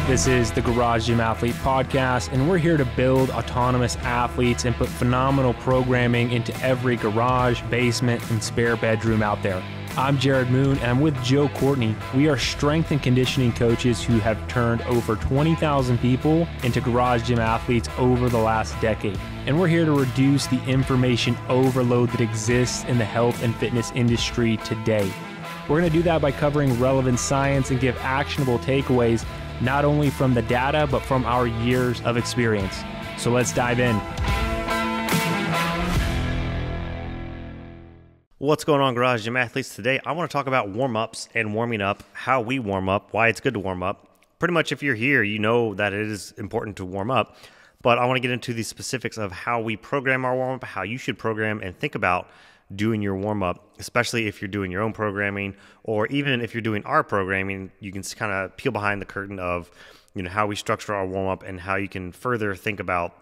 This is the Garage Gym Athlete Podcast, and we're here to build autonomous athletes and put phenomenal programming into every garage, basement, and spare bedroom out there. I'm Jerred Moon, and I'm with Joe Courtney. We are strength and conditioning coaches who have turned over 20,000 people into garage gym athletes over the last decade. And we're here to reduce the information overload that exists in the health and fitness industry today. We're going to do that by covering relevant science and give actionable takeaways, not only from the data, but from our years of experience. So let's dive in. What's going on, Garage Gym Athletes? Today, I want to talk about warm-ups and warming up, how we warm up, why it's good to warm up. Pretty much if you're here, you know that it is important to warm up, but I want to get into the specifics of how we program our warm-up, how you should program and think about doing your warm-up, especially if you're doing your own programming, or even if you're doing our programming. You can kind of peel behind the curtain of, how we structure our warm-up and how you can further think about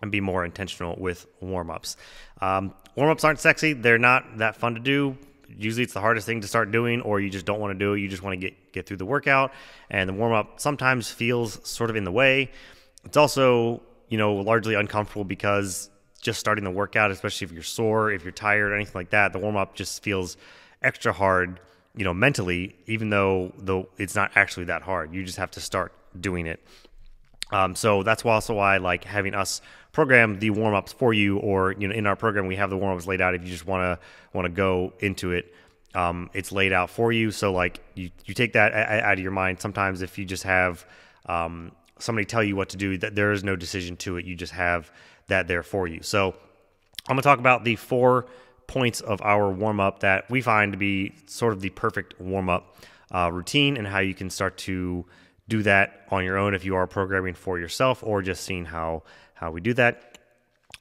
and be more intentional with warm-ups. Warm-ups aren't sexy. They're not that fun to do. Usually it's the hardest thing to start doing, or you just don't want to do it. You just want to get through the workout, and the warm-up sometimes feels sort of in the way. It's also, largely uncomfortable because just starting the workout, especially if you're sore, if you're tired, or anything like that, the warm-up just feels extra hard, mentally, even though it's not actually that hard. You just have to start doing it. So that's also why I like having us program the warm-ups for you, or in our program we have the warm-ups laid out. If you just want to go into it, it's laid out for you. So like you take that out of your mind. Sometimes if you just have somebody tell you what to do, that there is no decision to it. You just have that there for you. So I'm going to talk about the 4 points of our warm-up that we find to be sort of the perfect warm-up routine, and how you can start to do that on your own if you are programming for yourself, or just seeing how we do that.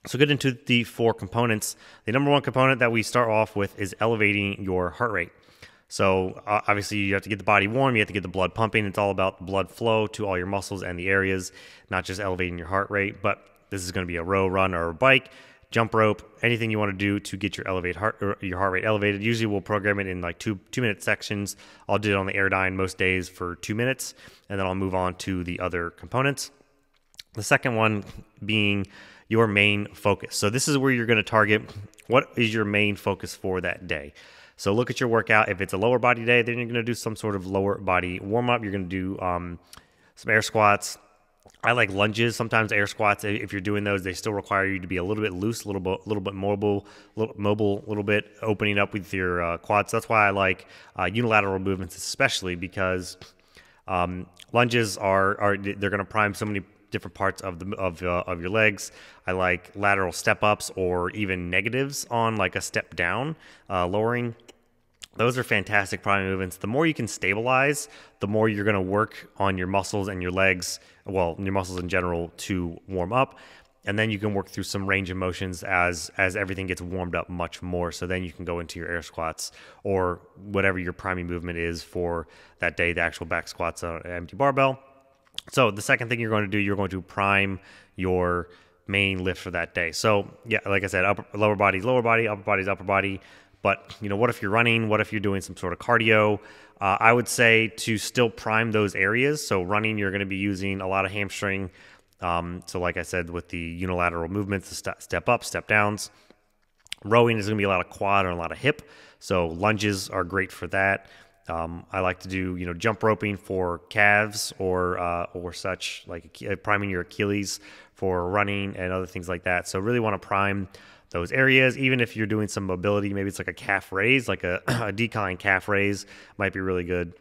So get into the 4 components. The number 1 component that we start off with is elevating your heart rate. So obviously you have to get the body warm, you have to get the blood pumping. It's all about the blood flow to all your muscles and the areas, not just elevating your heart rate. But this is going to be a row, run, or a bike, jump rope, anything you want to do to get your heart rate elevated. Usually we'll program it in like 2-minute sections. I'll do it on the Airdyne most days for 2 minutes, and then I'll move on to the other components. The second one being your main focus. So this is where you're going to target what is your main focus for that day. So look at your workout. If it's a lower body day, then you're going to do some sort of lower body warm up. You're going to do some air squats. I like lunges. Sometimes air squats, if you're doing those, they still require you to be a little bit loose, a little bit mobile, a little bit opening up with your quads. That's why I like unilateral movements, especially because lunges they're going to prime so many different parts of your legs. I like lateral step ups, or even negatives on like a step down, lowering. Those are fantastic priming movements. The more you can stabilize, the more you're going to work on your muscles and your legs, your muscles in general, to warm up. And then you can work through some range of motions as everything gets warmed up much more. So then you can go into your air squats, or whatever your priming movement is for that day, the actual back squats on an empty barbell. So the second thing you're going to do, you're going to prime your main lift for that day. So yeah, like I said, lower body's lower body, upper body's upper body. But what if you're running? What if you're doing some sort of cardio? I would say to still prime those areas. So running, you're going to be using a lot of hamstring. So like I said, with the unilateral movements, the step up, step downs. Rowing is going to be a lot of quad and a lot of hip. So lunges are great for that. I like to do jump roping for calves or such, like priming your Achilles for running and other things like that. So really want to prime those areas. Even if you're doing some mobility, maybe it's like a calf raise, like a decline calf raise might be really good.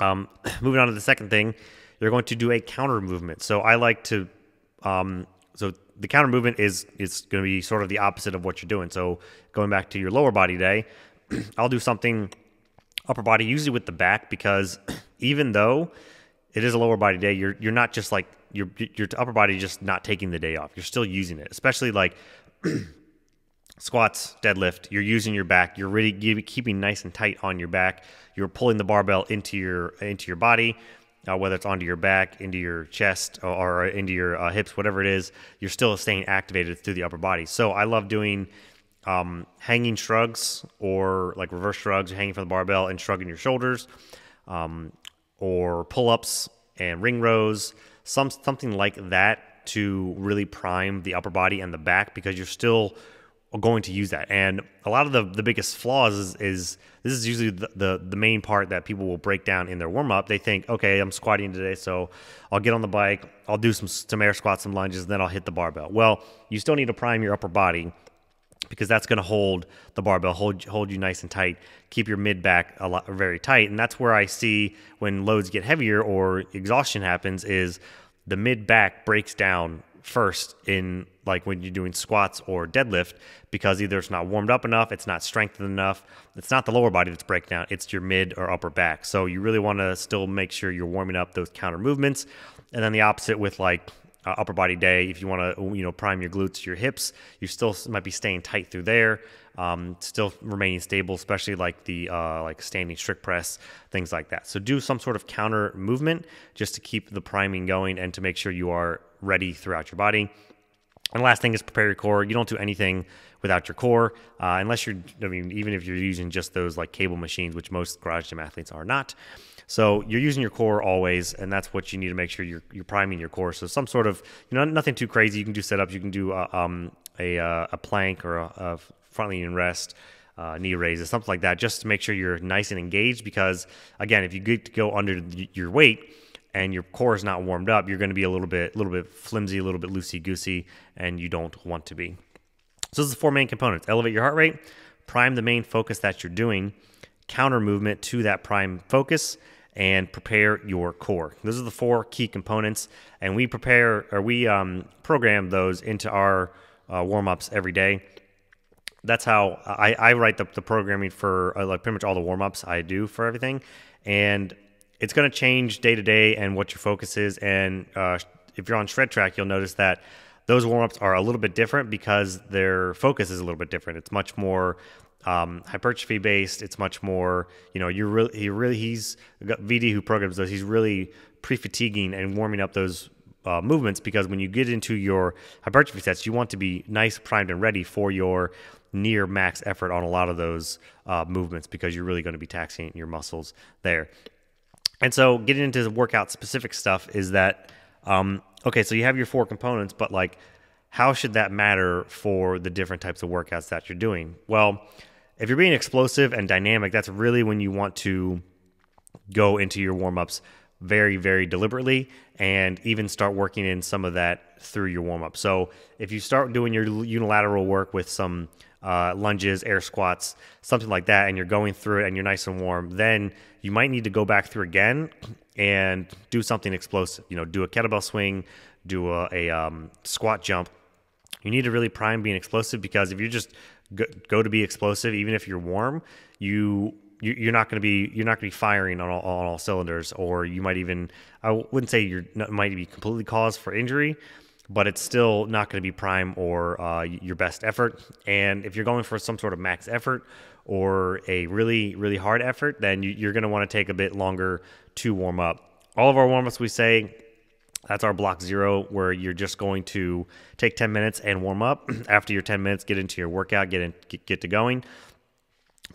Moving on to the second thing, you're going to do a counter movement. So I like to, so the counter movement is going to be sort of the opposite of what you're doing. So going back to your lower body day, I'll do something upper body, usually with the back, because even though it is a lower body day, you're not just like your upper body just not taking the day off. You're still using it, especially like squats, deadlift. You're using your back. You're really keeping nice and tight on your back. You're pulling the barbell into your body, whether it's onto your back, into your chest, or into your hips, whatever it is. You're still staying activated through the upper body. So I love doing hanging shrugs, or like reverse shrugs, hanging from the barbell and shrugging your shoulders, or pull-ups and ring rows, something like that to really prime the upper body and the back, because you're still going to use that. And a lot of the biggest flaws is this is usually the main part that people will break down in their warm-up. They think, okay, I'm squatting today, so I'll get on the bike, I'll do some air squats, some lunges, and then I'll hit the barbell. Well, you still need to prime your upper body, because that's going to hold the barbell, hold you nice and tight, keep your mid back very tight. And that's where I see when loads get heavier or exhaustion happens, is the mid back breaks down first in, like, when you're doing squats or deadlift, because either it's not warmed up enough, it's not strengthened enough. It's not the lower body that's breaking down, it's your mid or upper back. So you really want to still make sure you're warming up those counter movements. And then the opposite with like upper body day, if you want to prime your glutes, your hips, you still might be staying tight through there, still remaining stable, especially like the like standing strict press, things like that. So do some sort of counter movement just to keep the priming going and to make sure you are ready throughout your body. And the last thing is prepare your core. You don't do anything without your core, unless even if you're using just those like cable machines, which most garage gym athletes are not. So you're using your core always, and that's what you need to make sure you're priming your core. So some sort of, nothing too crazy. You can do sit-ups. You can do a plank or a front lean and rest, knee raises, something like that, just to make sure you're nice and engaged. Because again, if you get to go under your weight and your core is not warmed up, you're going to be a little bit flimsy, a little bit loosey-goosey, and you don't want to be. So those are the four main components: elevate your heart rate, prime the main focus that you're doing, counter movement to that prime focus, and prepare your core. Those are the four key components, and we program those into our warm-ups every day. That's how I write the programming for like pretty much all the warm-ups I do for everything, and it's going to change day to day and what your focus is. And if you're on shred track, you'll notice that those warm-ups are a little bit different because their focus is a little bit different. It's much more hypertrophy based. It's much more, he's got VD who programs those. He's really pre-fatiguing and warming up those movements, because when you get into your hypertrophy sets, you want to be nice, primed, and ready for your near max effort on a lot of those movements, because you're really going to be taxing your muscles there. And so getting into the workout specific stuff is that, okay, so you have your four components, but like, how should that matter for the different types of workouts that you're doing? Well, if you're being explosive and dynamic, that's really when you want to go into your warm-ups very, very deliberately, and even start working in some of that through your warm-up. So if you start doing your unilateral work with some lunges, air squats, something like that, and you're going through it and you're nice and warm, then you might need to go back through again and do something explosive. Do a kettlebell swing, do a squat jump. You need to really prime being explosive, because if you just go to be explosive, even if you're warm, you're not going to be firing on all cylinders, or you might even, I wouldn't say might be completely cause for injury, but it's still not going to be prime or your best effort. And if you're going for some sort of max effort or a really, really hard effort, then you're going to want to take a bit longer to warm up. All of our warm-ups, we say, that's our block 0, where you're just going to take 10 minutes and warm up. After your 10 minutes, get into your workout, get to going.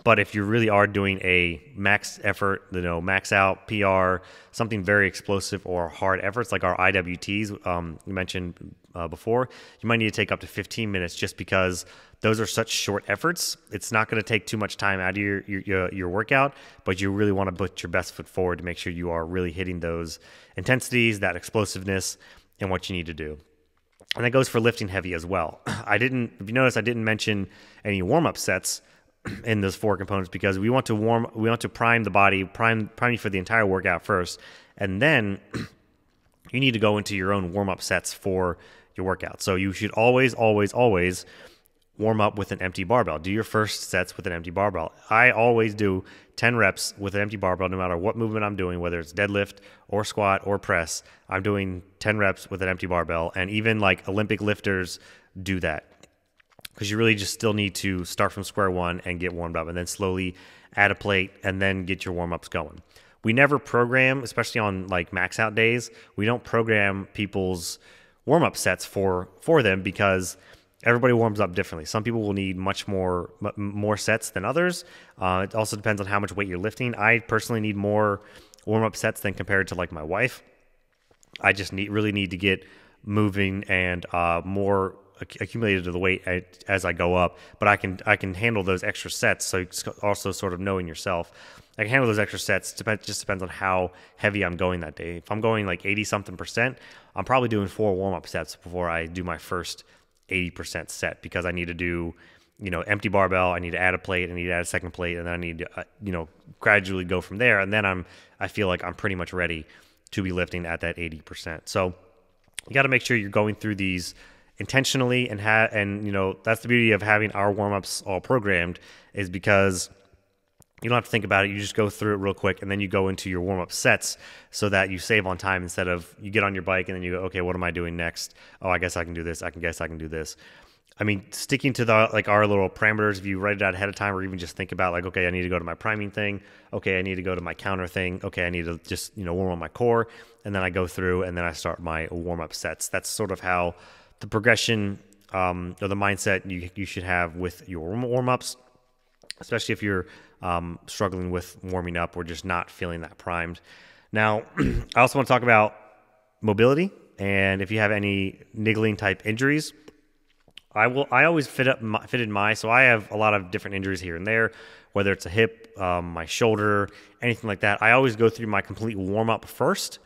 But if you really are doing a max effort, max out, PR, something very explosive or hard efforts like our IWTs you mentioned before, you might need to take up to 15 minutes, just because those are such short efforts. It's not going to take too much time out of your workout, but you really want to put your best foot forward to make sure you are really hitting those intensities, that explosiveness, and what you need to do. And that goes for lifting heavy as well. If you notice, I didn't mention any warm-up sets in those four components, because we want to prime the body, prime you for the entire workout first, and then you need to go into your own warm-up sets for your workout. So you should always warm up with an empty barbell. Do your first sets with an empty barbell. I always do 10 reps with an empty barbell, no matter what movement I'm doing, whether it's deadlift or squat or press. I'm doing 10 reps with an empty barbell, and even like Olympic lifters do that, because you really just still need to start from square one and get warmed up, and then slowly add a plate and then get your warm-ups going. We never program, especially on like max out days, we don't program people's warm-up sets for them, because everybody warms up differently. Some people will need much more sets than others. It also depends on how much weight you're lifting. I personally need more warm-up sets than compared to like my wife. I just really need to get moving and more accumulated to the weight as I go up. But I can handle those extra sets. So it's also sort of knowing yourself. I can handle those extra sets. Just depends on how heavy I'm going that day. If I'm going like 80-something%, I'm probably doing 4 warm-up sets before I do my first 80% set, because I need to do, empty barbell. I need to add a plate. I need to add a second plate, and then I need to, gradually go from there. And then I feel like I'm pretty much ready to be lifting at that 80%. So you got to make sure you're going through these intentionally, and that's the beauty of having our warm-ups all programmed, is because you don't have to think about it. You just go through it real quick, and then you go into your warm-up sets so that you save on time, instead of you get on your bike and then you go, okay, what am I doing next? Oh, I guess I can do this. I can do this. I mean, sticking to our little parameters, if you write it out ahead of time, or even just think about like, okay, I need to go to my priming thing. Okay, I need to go to my counter thing. Okay, I need to just, warm up my core. And then I go through and then I start my warm-up sets. That's sort of how the progression or the mindset you should have with your warm-ups, especially if you're struggling with warming up or just not feeling that primed. Now, I also want to talk about mobility, and if you have any niggling type injuries, I always fit in my, so I have a lot of different injuries here and there, whether it's a hip, my shoulder, anything like that. I always go through my complete warm up first.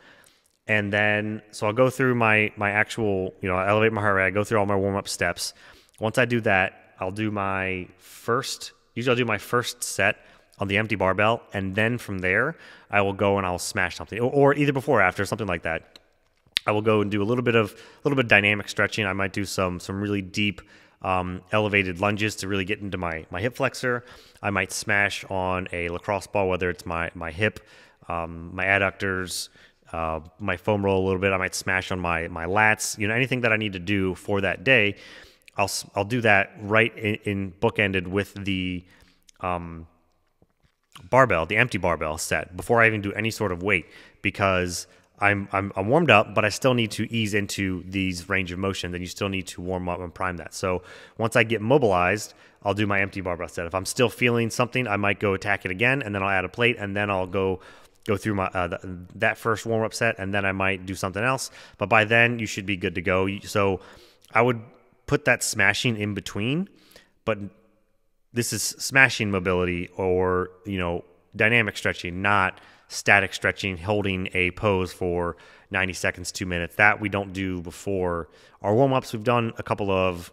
And then, so I'll go through my actual, I elevate my heart rate. I go through all my warm up steps. Once I do that, I'll do my first set on the empty barbell. And then from there, I will go and I'll smash something, or either before or after, something like that. I will go and do a little bit of dynamic stretching. I might do some really deep elevated lunges to really get into my hip flexor. I might smash on a lacrosse ball, whether it's my hip, my adductors, my foam roll a little bit. I might smash on my lats. Anything that I need to do for that day, I'll do that right in bookended with the barbell, the empty barbell set, before I even do any sort of weight, because I'm warmed up, but I still need to ease into these range of motion. Then you still need to warm up and prime that. So once I get mobilized, I'll do my empty barbell set. If I'm still feeling something, I might go attack it again, and then I'll add a plate, and then I'll go through my that first warm up set, and then I might do something else. But by then, you should be good to go. So I would put that smashing in between, but this is smashing mobility, or dynamic stretching, not static stretching, holding a pose for 90 seconds, 2 minutes. That we don't do before our warm-ups. We've done a couple of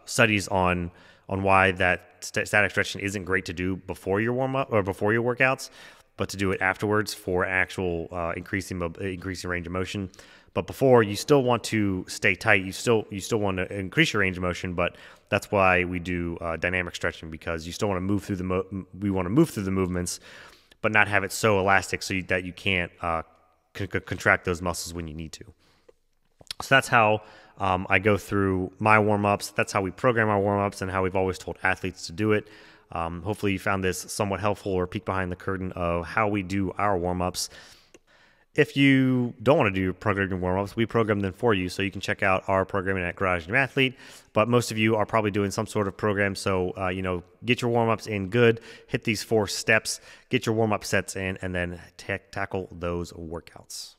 studies on why that static stretching isn't great to do before your warm-up or before your workouts, but to do it afterwards for actual increasing range of motion. But before, you still want to stay tight. You still want to increase your range of motion, but that's why we do dynamic stretching, because you still want to move through we want to move through the movements, but not have it so elastic that you can't contract those muscles when you need to. So that's how I go through my warm-ups. That's how we program our warm-ups, and how we've always told athletes to do it. Hopefully you found this somewhat helpful, or peek behind the curtain of how we do our warm-ups. If you don't want to do programming warm-ups, we program them for you, so you can check out our programming at Garage Gym Athlete. But most of you are probably doing some sort of program, so get your warm-ups in good, hit these 4 steps, get your warm-up sets in, and then tackle those workouts.